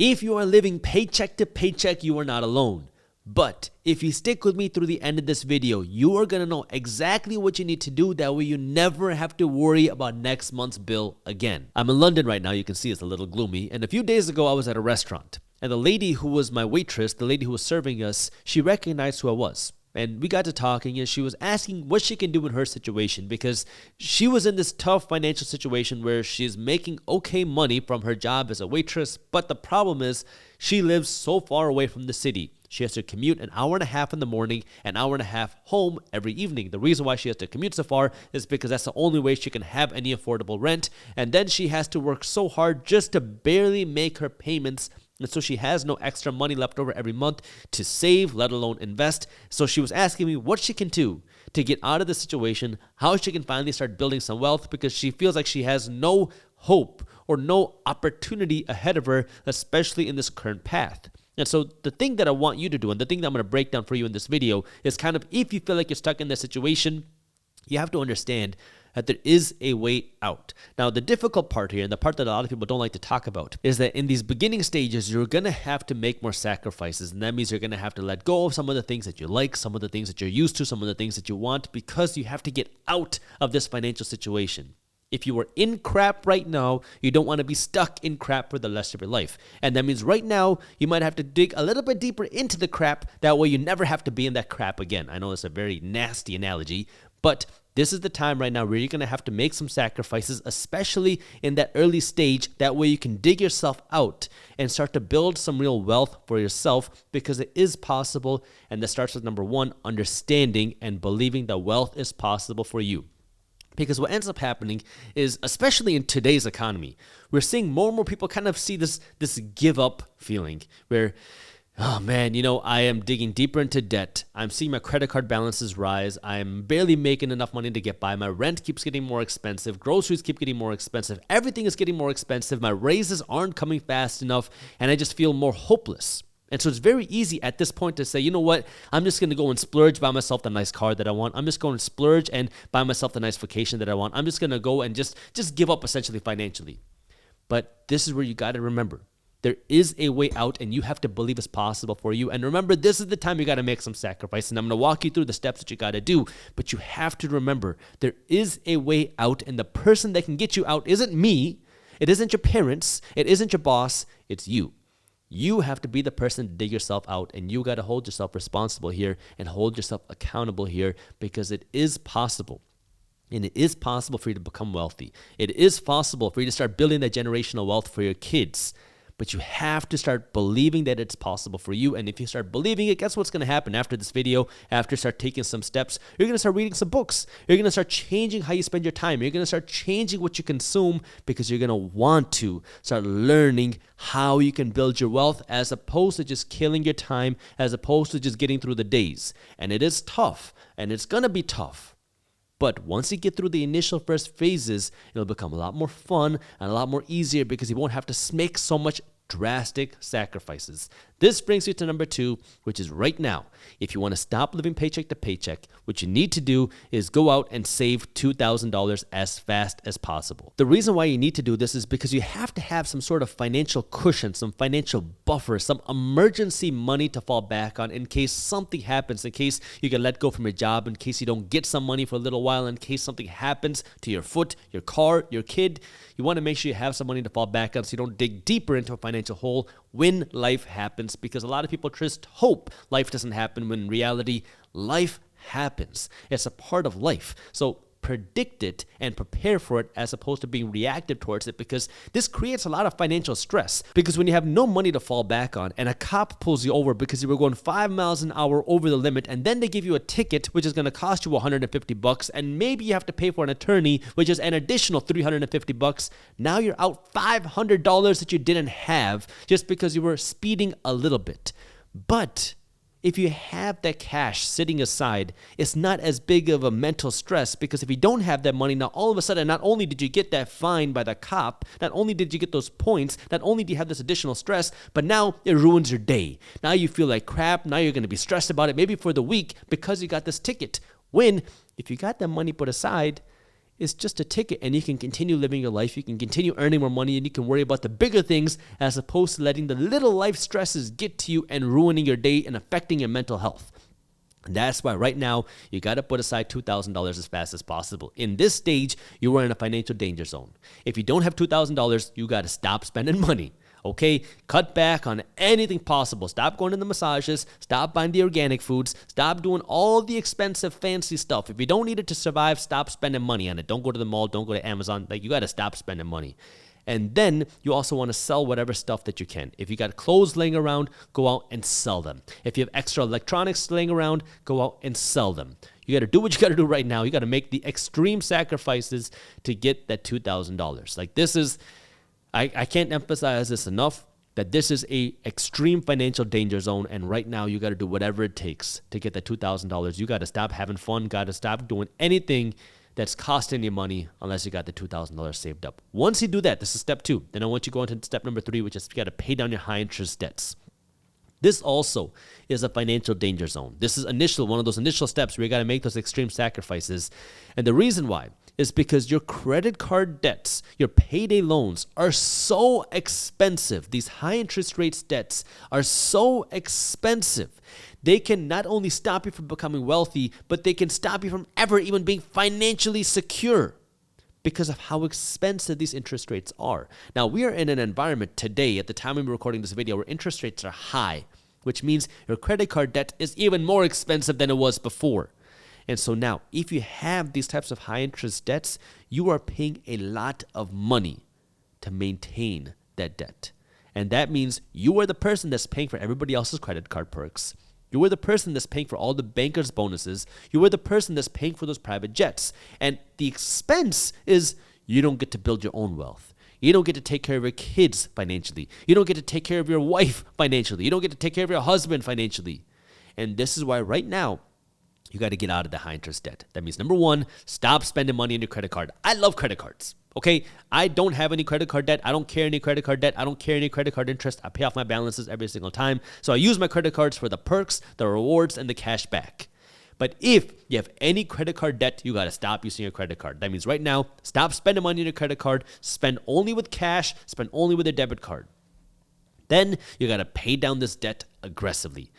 If you are living paycheck to paycheck, you are not alone. But if you stick with me through the end of this video, you are going to know exactly what you need to do. That way you never have to worry about next month's bill again. I'm in London right now. You can see it's a little gloomy. And a few days ago, I was at a restaurant. And the lady who was my waitress, the lady who was serving us, she recognized who I was. And we got to talking, and she was asking what she can do in her situation, because she was in this tough financial situation where she's making okay money from her job as a waitress. But the problem is she lives so far away from the city. She has to commute an hour and a half in the morning, an hour and a half home every evening. The reason why she has to commute so far is because that's the only way she can have any affordable rent. And then she has to work so hard just to barely make her payments. And so she has no extra money left over every month to save, let alone invest. So she was asking me what she can do to get out of the situation, how she can finally start building some wealth, because she feels like she has no hope or no opportunity ahead of her, especially in this current path. And so the thing that I want you to do, and the thing that I'm going to break down for you in this video, is kind of, if you feel like you're stuck in this situation, you have to understand that there is a way out. Now, the difficult part here, and the part that a lot of people don't like to talk about, is that in these beginning stages, you're going to have to make more sacrifices. And that means you're going to have to let go of some of the things that you like, some of the things that you're used to, some of the things that you want, because you have to get out of this financial situation. If you are in crap right now, you don't want to be stuck in crap for the rest of your life. And that means right now, you might have to dig a little bit deeper into the crap. That way you never have to be in that crap again. I know it's a very nasty analogy, but this is the time right now where you're going to have to make some sacrifices, especially in that early stage. That way you can dig yourself out and start to build some real wealth for yourself, because it is possible. And that starts with number one, understanding and believing that wealth is possible for you. Because what ends up happening is, especially in today's economy, we're seeing more and more people kind of see this give up feeling where, oh man, I am digging deeper into debt. I'm seeing my credit card balances rise. I'm barely making enough money to get by. My rent keeps getting more expensive. Groceries keep getting more expensive. Everything is getting more expensive. My raises aren't coming fast enough, and I just feel more hopeless. And so it's very easy at this point to say, you know what, I'm just going to go and splurge, buy myself the nice car that I want. I'm just going to splurge and buy myself the nice vacation that I want. I'm just going to go and just give up essentially financially. But this is where you got to remember, there is a way out, and you have to believe it's possible for you. And remember, this is the time you got to make some sacrifice. And I'm going to walk you through the steps that you got to do. But you have to remember, there is a way out, and the person that can get you out isn't me. It isn't your parents. It isn't your boss. It's you. You have to be the person to dig yourself out, and you got to hold yourself responsible here and hold yourself accountable here, because it is possible. And it is possible for you to become wealthy. It is possible for you to start building that generational wealth for your kids. But you have to start believing that it's possible for you. And if you start believing it, guess what's going to happen after this video? After you start taking some steps, you're going to start reading some books. You're going to start changing how you spend your time. You're going to start changing what you consume, because you're going to want to start learning how you can build your wealth, as opposed to just killing your time, as opposed to just getting through the days. And it is tough, and it's going to be tough. But once you get through the initial first phases, it'll become a lot more fun and a lot more easier, because you won't have to make so much drastic sacrifices. This brings you to number two, which is right now. If you want to stop living paycheck to paycheck, what you need to do is go out and save $2,000 as fast as possible. The reason why you need to do this is because you have to have some sort of financial cushion, some financial buffer, some emergency money to fall back on in case something happens, in case you get let go from your job, in case you don't get some money for a little while, in case something happens to your foot, your car, your kid. You want to make sure you have some money to fall back on so you don't dig deeper into a financial hole when life happens, because a lot of people just hope life doesn't happen, when in reality, life happens. It's a part of life. So predict it and prepare for it, as opposed to being reactive towards it, because this creates a lot of financial stress. Because when you have no money to fall back on, and a cop pulls you over because you were going 5 miles an hour over the limit, and then they give you a ticket which is going to cost you $150, and maybe you have to pay for an attorney, which is an additional $350. Now you're out $500 that you didn't have just because you were speeding a little bit. But if you have that cash sitting aside, it's not as big of a mental stress, because if you don't have that money, now all of a sudden, not only did you get that fine by the cop, not only did you get those points, not only do you have this additional stress, but now it ruins your day. Now you feel like crap. Now you're going to be stressed about it, maybe for the week, because you got this ticket. When, if you got that money put aside, is just a ticket, and you can continue living your life. You can continue earning more money, and you can worry about the bigger things as opposed to letting the little life stresses get to you and ruining your day and affecting your mental health. And that's why right now you got to put aside $2,000 as fast as possible. In this stage, you are in a financial danger zone. If you don't have $2,000, you got to stop spending money. Okay, cut back on anything possible. Stop going to the massages. Stop buying the organic foods. Stop doing all the expensive, fancy stuff. If you don't need it to survive, stop spending money on it. Don't go to the mall. Don't go to Amazon. Like, you got to stop spending money. And then you also want to sell whatever stuff that you can. If you got clothes laying around, go out and sell them. If you have extra electronics laying around, go out and sell them. You got to do what you got to do right now. You got to make the extreme sacrifices to get that $2,000. Like, this is... I can't emphasize this enough, that this is a extreme financial danger zone, and right now you got to do whatever it takes to get that $2,000. You got to stop having fun, got to stop doing anything that's costing you money unless you got the $2,000 saved up. Once you do that, this is step 2. Then I want you to go into step number 3, which is you got to pay down your high interest debts. This also is a financial danger zone. This is one of those initial steps where you got to make those extreme sacrifices. And the reason why is because your credit card debts, your payday loans are so expensive. These high interest rates debts are so expensive. They can not only stop you from becoming wealthy, but they can stop you from ever even being financially secure because of how expensive these interest rates are. Now, we are in an environment today, at the time we're recording this video, where interest rates are high, which means your credit card debt is even more expensive than it was before. And so now, if you have these types of high interest debts, you are paying a lot of money to maintain that debt. And that means you are the person that's paying for everybody else's credit card perks. You are the person that's paying for all the bankers' bonuses. You are the person that's paying for those private jets. And the expense is you don't get to build your own wealth. You don't get to take care of your kids financially. You don't get to take care of your wife financially. You don't get to take care of your husband financially. And this is why right now, you got to get out of the high interest debt. That means number 1, stop spending money on your credit card. I love credit cards. Okay, I don't have any credit card debt. I don't care any credit card debt. I don't care any credit card interest. I pay off my balances every single time. So I use my credit cards for the perks, the rewards, and the cash back. But if you have any credit card debt, you got to stop using your credit card. That means right now, stop spending money on your credit card. Spend only with cash. Spend only with a debit card. Then you got to pay down this debt aggressively.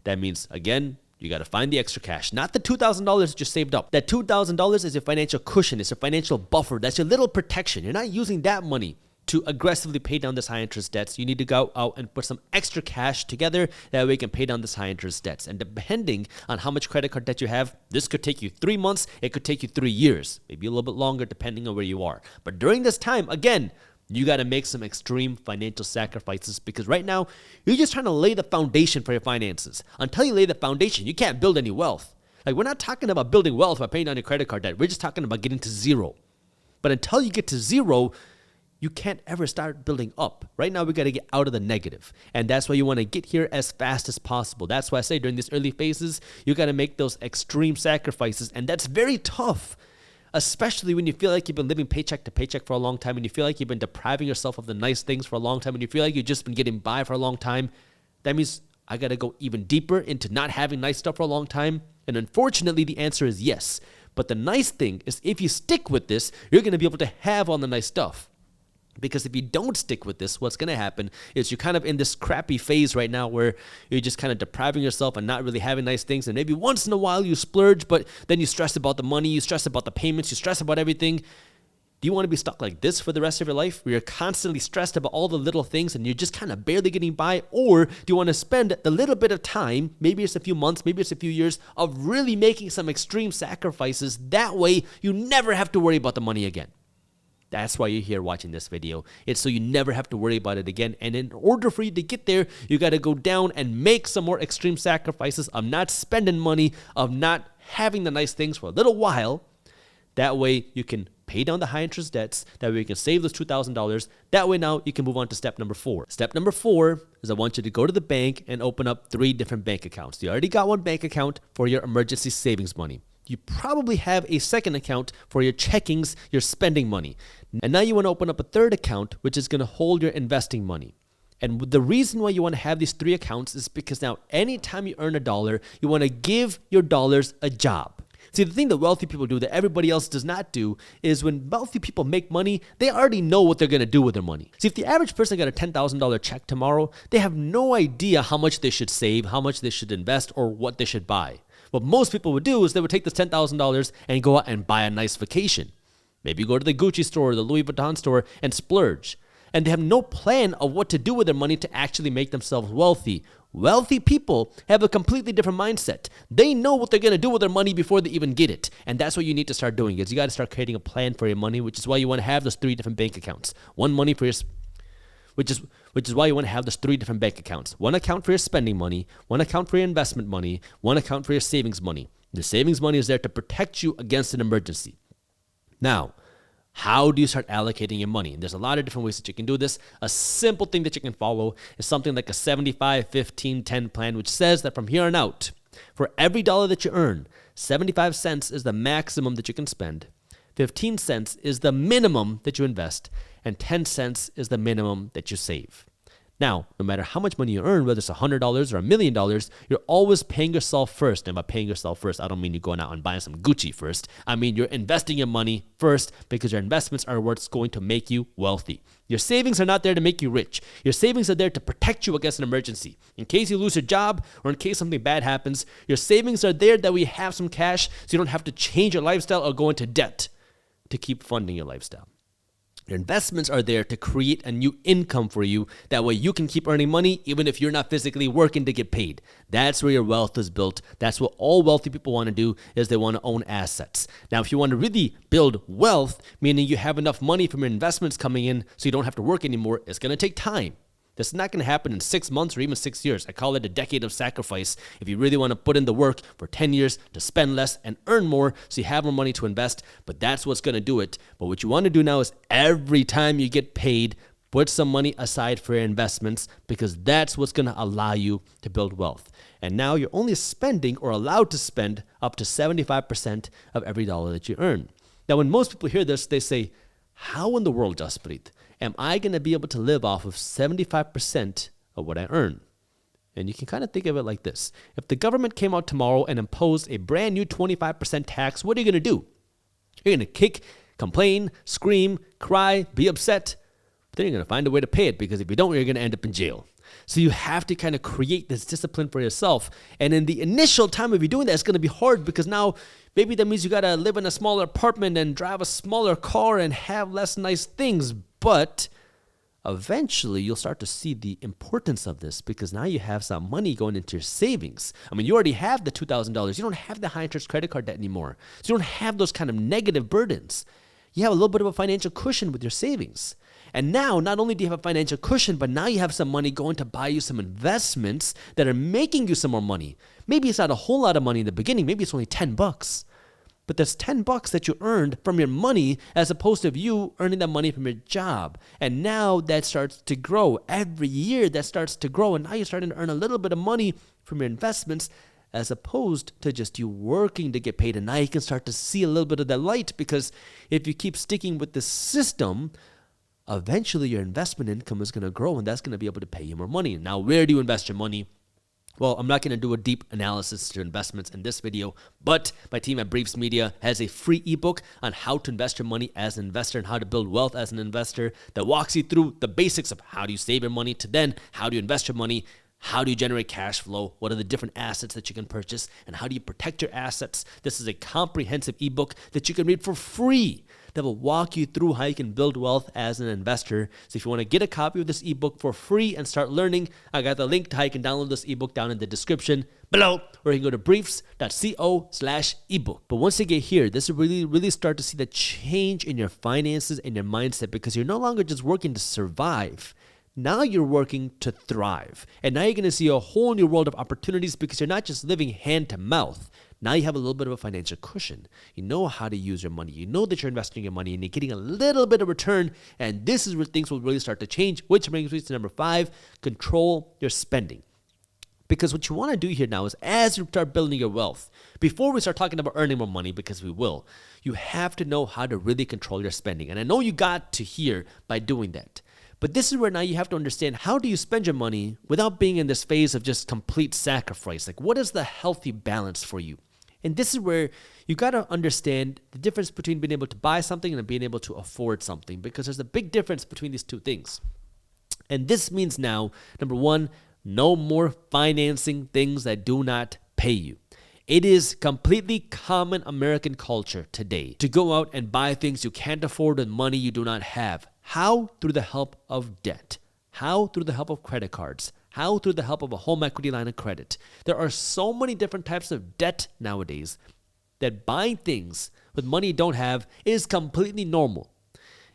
That means, again, you got to find the extra cash, not the $2,000 that you saved up. That $2,000 is your financial cushion. It's your financial buffer. That's your little protection. You're not using that money to aggressively pay down this high interest debts. You need to go out and put some extra cash together. That way you can pay down this high interest debts. And depending on how much credit card debt you have, this could take you 3 months. It could take you 3 years, maybe a little bit longer depending on where you are. But during this time, again, you got to make some extreme financial sacrifices because right now, you're just trying to lay the foundation for your finances. Until you lay the foundation, you can't build any wealth. Like, we're not talking about building wealth by paying down your credit card debt. We're just talking about getting to zero. But until you get to zero, you can't ever start building up. Right now, we got to get out of the negative. And that's why you want to get here as fast as possible. That's why I say during these early phases, you got to make those extreme sacrifices. And that's very tough, especially when you feel like you've been living paycheck to paycheck for a long time, and you feel like you've been depriving yourself of the nice things for a long time, and you feel like you've just been getting by for a long time. That means I got to go even deeper into not having nice stuff for a long time. And unfortunately, the answer is yes. But the nice thing is if you stick with this, you're going to be able to have all the nice stuff. Because if you don't stick with this, what's going to happen is you're kind of in this crappy phase right now where you're just kind of depriving yourself and not really having nice things. And maybe once in a while you splurge, but then you stress about the money, you stress about the payments, you stress about everything. Do you want to be stuck like this for the rest of your life, where you're constantly stressed about all the little things and you're just kind of barely getting by? Or do you want to spend the little bit of time, maybe it's a few months, maybe it's a few years, of really making some extreme sacrifices? That way you never have to worry about the money again. That's why you're here watching this video. It's so you never have to worry about it again. And in order for you to get there, you got to go down and make some more extreme sacrifices of not spending money, of not having the nice things for a little while. That way you can pay down the high interest debts. That way you can save those $2,000. That way now you can move on to step number 4. Step number 4 is I want you to go to the bank and open up 3 different bank accounts. You already got one bank account for your emergency savings money. You probably have a second account for your checkings, your spending money. And now you want to open up a third account, which is going to hold your investing money. And the reason why you want to have these 3 accounts is because now anytime you earn $1, you want to give your dollars a job. See, the thing that wealthy people do that everybody else does not do is when wealthy people make money, they already know what they're going to do with their money. See, if the average person got a $10,000 check tomorrow, they have no idea how much they should save, how much they should invest, or what they should buy. What most people would do is they would take this $10,000 and go out and buy a nice vacation. Maybe go to the Gucci store or the Louis Vuitton store and splurge. And they have no plan of what to do with their money to actually make themselves wealthy. Wealthy people have a completely different mindset. They know what they're going to do with their money before they even get it. And that's what you need to start doing is you got to start creating a plan for your money, which is why you want to have those 3 different bank accounts. One money for your which is why you want to have those 3 different bank accounts. One account for your spending money, one account for your investment money, one account for your savings money. The savings money is there to protect you against an emergency. Now, how do you start allocating your money? And there's a lot of different ways that you can do this. A simple thing that you can follow is something like a 75, 15, 10 plan, which says that from here on out, for every dollar that you earn, 75 cents is the maximum that you can spend, 15 cents is the minimum that you invest, and 10 cents is the minimum that you save. Now, no matter how much money you earn, whether it's $100 or $1 million, you're always paying yourself first. And by paying yourself first, I don't mean you're going out and buying some Gucci first. I mean you're investing your money first because your investments are what's going to make you wealthy. Your savings are not there to make you rich. Your savings are there to protect you against an emergency. In case you lose your job or in case something bad happens, your savings are there that we have some cash so you don't have to change your lifestyle or go into debt to keep funding your lifestyle. Your investments are there to create a new income for you. That way you can keep earning money even if you're not physically working to get paid. That's where your wealth is built. That's what all wealthy people want to do is they want to own assets. Now, if you want to really build wealth, meaning you have enough money from your investments coming in so you don't have to work anymore, it's going to take time. This is not going to happen in 6 months or even 6 years. I call it a decade of sacrifice. If you really want to put in the work for 10 years to spend less and earn more so you have more money to invest, but that's what's going to do it. But what you want to do now is every time you get paid, put some money aside for your investments because that's what's going to allow you to build wealth. And now you're only spending or allowed to spend up to 75% of every dollar that you earn. Now, when most people hear this, they say, how in the world, Jaspreet, am I going to be able to live off of 75% of what I earn? And you can kind of think of it like this. If the government came out tomorrow and imposed a brand new 25% tax, what are you going to do? You're going to kick, complain, scream, cry, be upset. But then you're going to find a way to pay it because if you don't, you're going to end up in jail. So you have to kind of create this discipline for yourself. And in the initial time of you doing that, it's going to be hard because now maybe that means you got to live in a smaller apartment and drive a smaller car and have less nice things. But eventually you'll start to see the importance of this because now you have some money going into your savings. I mean, you already have the $2,000. You don't have the high interest credit card debt anymore. So you don't have those kind of negative burdens. You have a little bit of a financial cushion with your savings. And now, not only do you have a financial cushion, but now you have some money going to buy you some investments that are making you some more money. Maybe it's not a whole lot of money in the beginning. Maybe it's only $10. But there's $10 that you earned from your money as opposed to you earning that money from your job. And now that starts to grow. Every year that starts to grow. And now you're starting to earn a little bit of money from your investments as opposed to just you working to get paid. And now you can start to see a little bit of that light because if you keep sticking with the system, eventually your investment income is going to grow and that's going to be able to pay you more money. Now, where do you invest your money? Well, I'm not going to do a deep analysis to investments in this video, but my team at Briefs Media has a free ebook on how to invest your money as an investor and how to build wealth as an investor that walks you through the basics of how do you save your money to then how do you invest your money, how do you generate cash flow, what are the different assets that you can purchase, and how do you protect your assets. This is a comprehensive ebook that you can read for free that will walk you through how you can build wealth as an investor. So if you want to get a copy of this ebook for free and start learning, I got the link to how you can download this ebook down in the description below, or you can go to briefs.co/ebook. But once you get here, this will really start to see the change in your finances and your mindset because you're no longer just working to survive. Now you're working to thrive. And now you're going to see a whole new world of opportunities because you're not just living hand to mouth. Now you have a little bit of a financial cushion. You know how to use your money. You know that you're investing your money and you're getting a little bit of return. And this is where things will really start to change, which brings me to number 5, control your spending. Because what you want to do here now is as you start building your wealth, before we start talking about earning more money, because we will, you have to know how to really control your spending. And I know you got to here by doing that. But this is where now you have to understand how do you spend your money without being in this phase of just complete sacrifice. Like what is the healthy balance for you? And this is where you got to understand the difference between being able to buy something and being able to afford something, because there's a big difference between these two things. And this means now, number one, no more financing things that do not pay you. It is completely common American culture today to go out and buy things you can't afford with money you do not have. How? Through the help of debt. How? Through the help of credit cards. How? Through the help of a home equity line of credit. There are so many different types of debt nowadays that buying things with money you don't have is completely normal.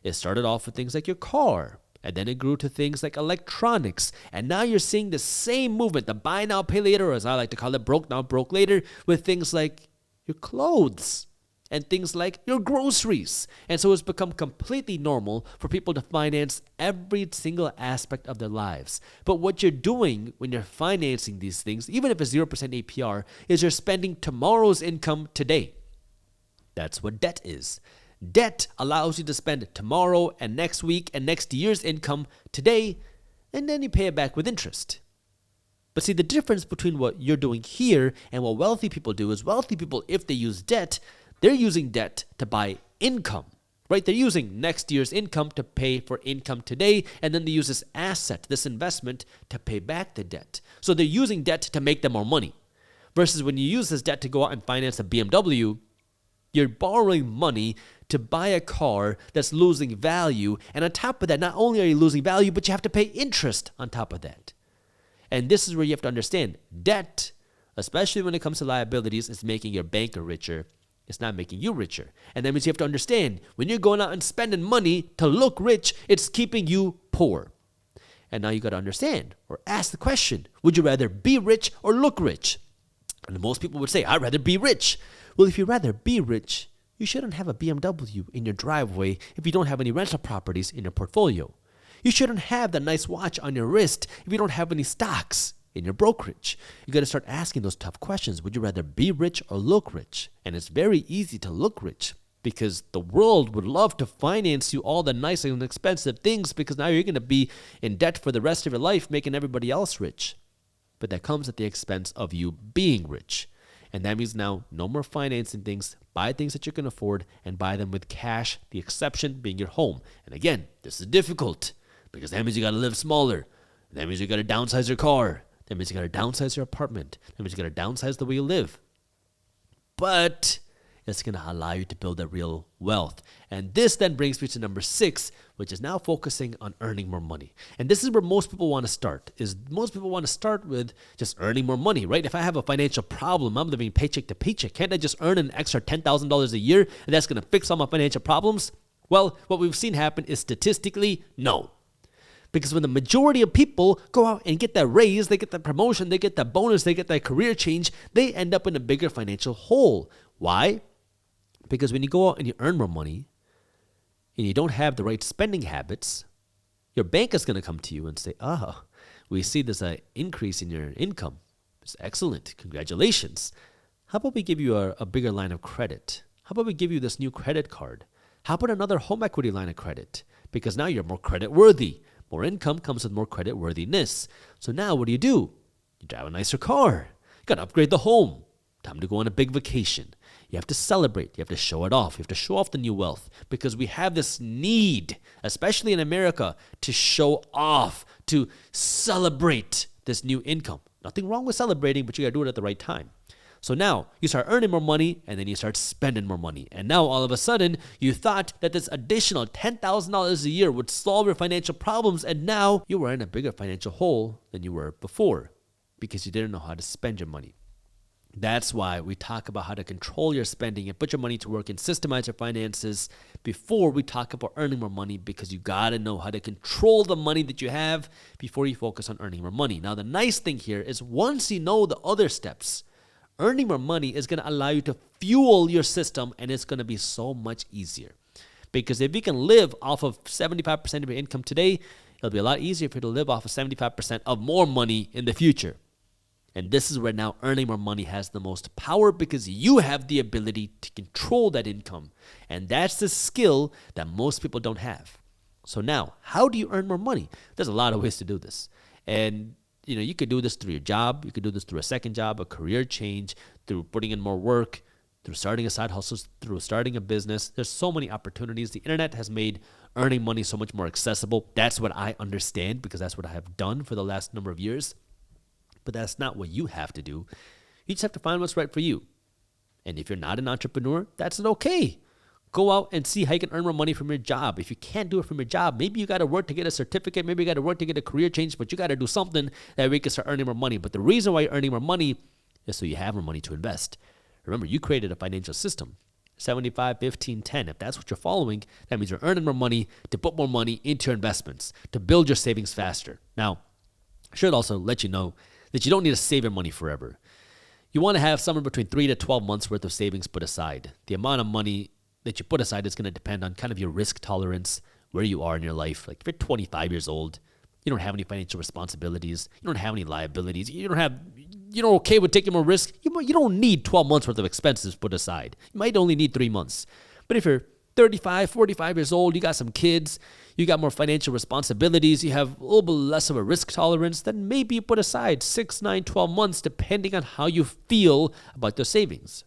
It started off with things like your car, and then it grew to things like electronics. And now you're seeing the same movement, the buy now, pay later, or as I like to call it, broke now, broke later, with things like your clothes and things like your groceries. And so it's become completely normal for people to finance every single aspect of their lives. But what you're doing when you're financing these things, even if it's 0% APR, is you're spending tomorrow's income today. That's what debt is. Debt allows you to spend tomorrow and next week and next year's income today, and then you pay it back with interest. But see, the difference between what you're doing here and what wealthy people do is wealthy people, if they use debt, they're using debt to buy income, right? They're using next year's income to pay for income today, and then they use this asset, this investment, to pay back the debt. So they're using debt to make them more money. Versus when you use this debt to go out and finance a BMW, you're borrowing money to buy a car that's losing value. And on top of that, not only are you losing value, but you have to pay interest on top of that. And this is where you have to understand debt, especially when it comes to liabilities, is making your banker richer. It's not making you richer. And that means you have to understand when you're going out and spending money to look rich, it's keeping you poor. And now you got to understand or ask the question, would you rather be rich or look rich? And most people would say, I'd rather be rich. Well, if you'd rather be rich, you shouldn't have a BMW in your driveway if you don't have any rental properties in your portfolio. You shouldn't have that nice watch on your wrist if you don't have any stocks in your brokerage. You got to start asking those tough questions. Would you rather be rich or look rich? And it's very easy to look rich because the world would love to finance you all the nice and expensive things, because now you're going to be in debt for the rest of your life, making everybody else rich. But that comes at the expense of you being rich. And that means now no more financing things. Buy things that you can afford and buy them with cash, the exception being your home. And again, this is difficult because that means you got to live smaller. That means you got to downsize your car. That means you got to downsize your apartment. That means you got to downsize the way you live. But it's going to allow you to build a real wealth. And this then brings me to number 6, which is now focusing on earning more money. And this is where most people want to start, is most people want to start with just earning more money, right? If I have a financial problem, I'm living paycheck to paycheck. Can't I just earn an extra $10,000 a year and that's going to fix all my financial problems? Well, what we've seen happen is statistically, no. Because when the majority of people go out and get that raise, they get that promotion, they get that bonus, they get that career change, they end up in a bigger financial hole. Why? Because when you go out and you earn more money and you don't have the right spending habits, your bank is going to come to you and say, we see there's an increase in your income. It's excellent. Congratulations. How about we give you a bigger line of credit? How about we give you this new credit card? How about another home equity line of credit? Because now you're more credit worthy. More income comes with more credit worthiness. So now what do? You drive a nicer car. You got to upgrade the home. Time to go on a big vacation. You have to celebrate. You have to show it off. You have to show off the new wealth because we have this need, especially in America, to show off, to celebrate this new income. Nothing wrong with celebrating, but you got to do it at the right time. So now you start earning more money and then you start spending more money. And now all of a sudden you thought that this additional $10,000 a year would solve your financial problems. And now you were in a bigger financial hole than you were before because you didn't know how to spend your money. That's why we talk about how to control your spending and put your money to work and systemize your finances before we talk about earning more money, because you got to know how to control the money that you have before you focus on earning more money. Now, the nice thing here is once you know the other steps, earning more money is going to allow you to fuel your system, and it's going to be so much easier. Because if you can live off of 75% of your income today, it'll be a lot easier for you to live off of 75% of more money in the future. And this is where now earning more money has the most power, because you have the ability to control that income. And that's the skill that most people don't have. So now, how do you earn more money? There's a lot of ways to do this. And you could do this through your job. You could do this through a second job, a career change, through putting in more work, through starting a side hustle, through starting a business. There's so many opportunities. The internet has made earning money so much more accessible. That's what I understand because that's what I have done for the last number of years. But that's not what you have to do. You just have to find what's right for you. And if you're not an entrepreneur, that's okay. Go out and see how you can earn more money from your job. If you can't do it from your job, maybe you got to work to get a certificate. Maybe you got to work to get a career change, but you got to do something that we can start earning more money. But the reason why you're earning more money is so you have more money to invest. Remember, you created a financial system, 75, 15, 10. If that's what you're following, that means you're earning more money to put more money into your investments, to build your savings faster. Now, I should also let you know that you don't need to save your money forever. You want to have somewhere between 3 to 12 months worth of savings put aside. The amount of money that you put aside is going to depend on kind of your risk tolerance, where you are in your life. Like if you're 25 years old, you don't have any financial responsibilities, you don't have any liabilities, you're okay with taking more risk, you don't need 12 months worth of expenses put aside. You might only need 3 months. But if you're 35, 45 years old, you got some kids, you got more financial responsibilities, you have a little bit less of a risk tolerance, then maybe you put aside 6, 9, 12 months depending on how you feel about your savings.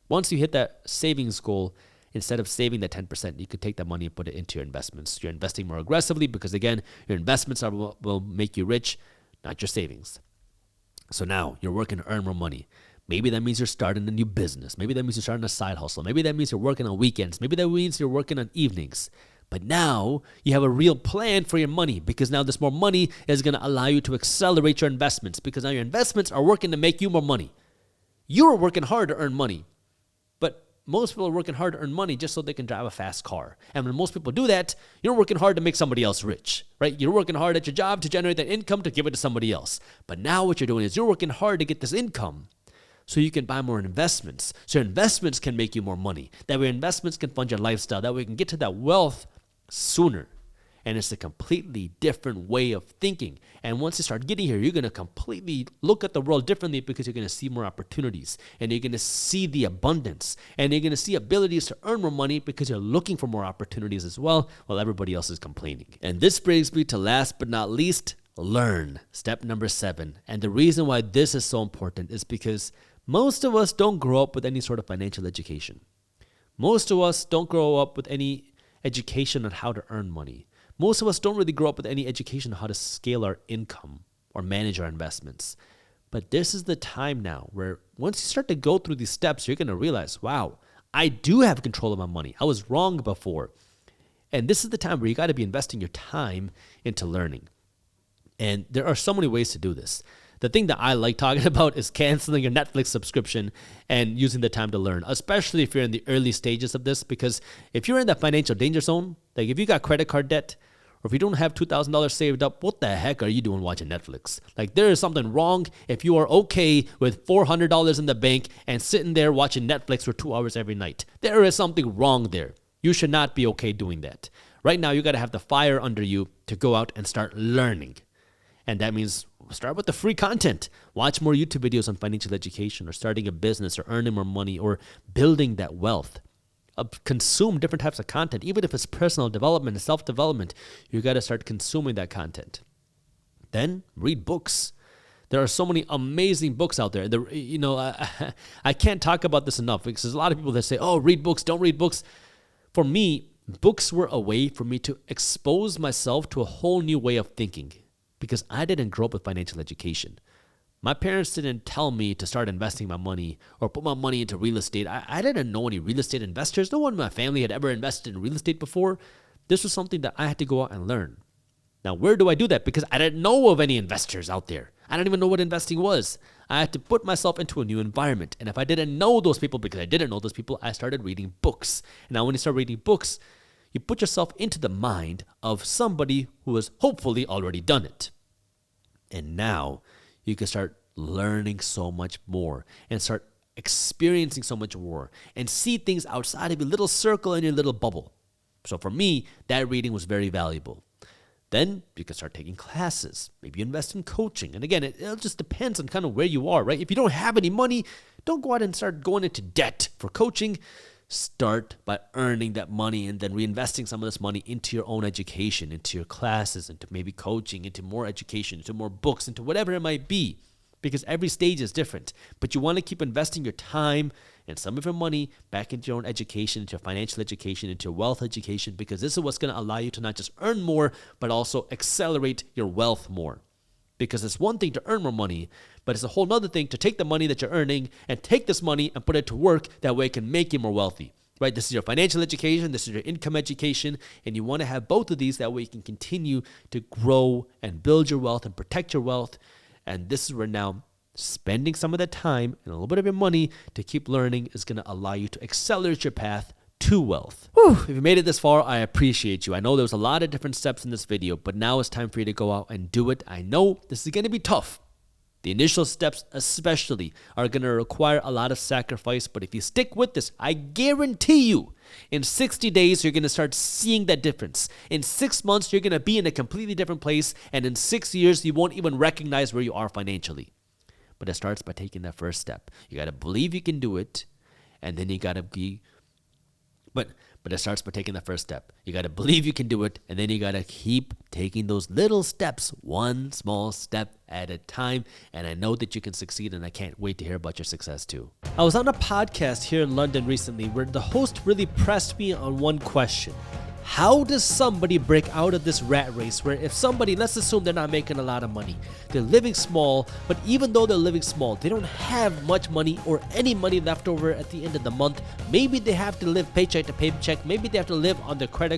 Once you hit that savings goal, instead of saving that 10%, you could take that money and put it into your investments. You're investing more aggressively because, again, your investments will make you rich, not your savings. So now you're working to earn more money. Maybe that means you're starting a new business. Maybe that means you're starting a side hustle. Maybe that means you're working on weekends. Maybe that means you're working on evenings. But now you have a real plan for your money because now this more money is going to allow you to accelerate your investments because now your investments are working to make you more money. You're working hard to earn money. But most people are working hard to earn money just so they can drive a fast car. And when most people do that, you're working hard to make somebody else rich, right? You're working hard at your job to generate that income to give it to somebody else. But now what you're doing is you're working hard to get this income so you can buy more investments. So your investments can make you more money. That way investments can fund your lifestyle. That way you can get to that wealth sooner. And it's a completely different way of thinking. And once you start getting here, you're going to completely look at the world differently because you're going to see more opportunities. And you're going to see the abundance. And you're going to see abilities to earn more money because you're looking for more opportunities as well while everybody else is complaining. And this brings me to last but not least, learn. Step number 7. And the reason why this is so important is because most of us don't grow up with any sort of financial education. Most of us don't grow up with any education on how to earn money. Most of us don't really grow up with any education on how to scale our income or manage our investments. But this is the time now where once you start to go through these steps, you're going to realize, wow, I do have control of my money. I was wrong before. And this is the time where you got to be investing your time into learning. And there are so many ways to do this. The thing that I like talking about is canceling your Netflix subscription and using the time to learn, especially if you're in the early stages of this, because if you're in that financial danger zone, like if you got credit card debt, or if you don't have $2,000 saved up, what the heck are you doing watching Netflix? Like there is something wrong if you are okay with $400 in the bank and sitting there watching Netflix for 2 hours every night. There is something wrong there. You should not be okay doing that. Right now, you got to have the fire under you to go out and start learning. And that means start with the free content. Watch more YouTube videos on financial education or starting a business or earning more money or building that wealth. Consume different types of content. Even if it's personal development and self-development, you got to start consuming that content. Then read books. There are so many amazing books out there. I can't talk about this enough because there's a lot of people that say, oh, read books, don't read books. For me, books were a way for me to expose myself to a whole new way of thinking because I didn't grow up with financial education. My parents didn't tell me to start investing my money or put my money into real estate. I didn't know any real estate investors. No one in my family had ever invested in real estate before. This was something that I had to go out and learn. Now, where do I do that? Because I didn't know of any investors out there. I didn't even know what investing was. I had to put myself into a new environment. And if I didn't know those people, because I didn't know those people, I started reading books. And now when you start reading books, you put yourself into the mind of somebody who has hopefully already done it. And now you can start learning so much more and start experiencing so much more and see things outside of your little circle and your little bubble. So for me, that reading was very valuable. Then you can start taking classes. Maybe you invest in coaching. And again, it just depends on kind of where you are, right? If you don't have any money, don't go out and start going into debt for coaching. Start by earning that money and then reinvesting some of this money into your own education, into your classes, into maybe coaching, into more education, into more books, into whatever it might be. Because every stage is different. But you want to keep investing your time and some of your money back into your own education, into your financial education, into your wealth education, because this is what's going to allow you to not just earn more, but also accelerate your wealth more. Because it's one thing to earn more money, but it's a whole other thing to take the money that you're earning and take this money and put it to work. That way it can make you more wealthy, right? This is your financial education. This is your income education. And you want to have both of these. That way you can continue to grow and build your wealth and protect your wealth. And this is where now spending some of that time and a little bit of your money to keep learning is going to allow you to accelerate your path to wealth. Whew, if you made it this far, I appreciate you. I know there was a lot of different steps in this video, but now it's time for you to go out and do it. I know this is going to be tough. The initial steps especially are going to require a lot of sacrifice, but if you stick with this, I guarantee you, in 60 days, you're going to start seeing that difference. In 6 months, you're going to be in a completely different place, and in 6 years, you won't even recognize where you are financially. But it starts by taking that first step. You got to believe you can do it, and then you got to be... But it starts by taking the first step. You got to believe you can do it, and then you got to keep taking those little steps, one small step at a time, and I know that you can succeed, and I can't wait to hear about your success too. I was on a podcast here in London recently where the host really pressed me on one question. How does somebody break out of this rat race where if somebody, let's assume they're not making a lot of money, they're living small, but even though they're living small, they don't have much money or any money left over at the end of the month. Maybe they have to live paycheck to paycheck. Maybe they have to live on their credit